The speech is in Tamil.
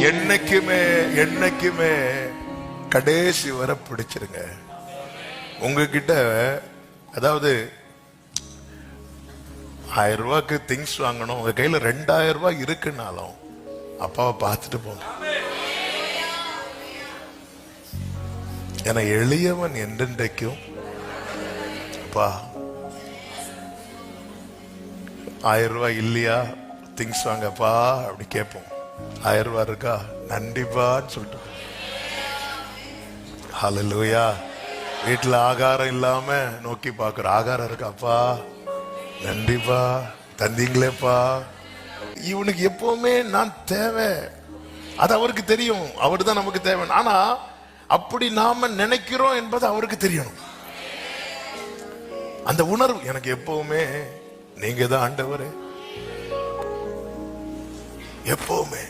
என்னைக்குமே என்னைக்குமே கடைசி வர பிடிச்சிருங்க. உங்ககிட்ட அதாவது 1000 ரூபாய்க்கு திங்ஸ் வாங்கணும், உங்க கையில 2000 ரூபாய் இருக்குன்னாலும் அப்பாவை பார்த்துட்டு போங்க. ஏன்னா எளியவன் என்றென்றைக்கும் அப்பா 1000 ரூபாய் இல்லையா திங்ஸ் வாங்கப்பா அப்படி கேட்போம். 1000 ரூபாய் இருக்கா நன்றிப்பான்னு சொல்லிட்டு. ஹல்லேலூயா. வீட்டுல ஆகாரம் இல்லாம நோக்கி பாக்குற, ஆகாரம் இருக்காப்பா நன்றிப்பா தந்தீங்களேப்பா. இவனுக்கு எப்பவுமே நான் தேவை, அது அவருக்கு தெரியும். அவரு தான் நமக்கு தேவை. ஆனா அப்படி நாம நினைக்கிறோம் என்பது அவருக்கு தெரியணும். அந்த உணர்வு எனக்கு எப்பவுமே நீங்க தான் ஆண்டவரே, எப்பவுமே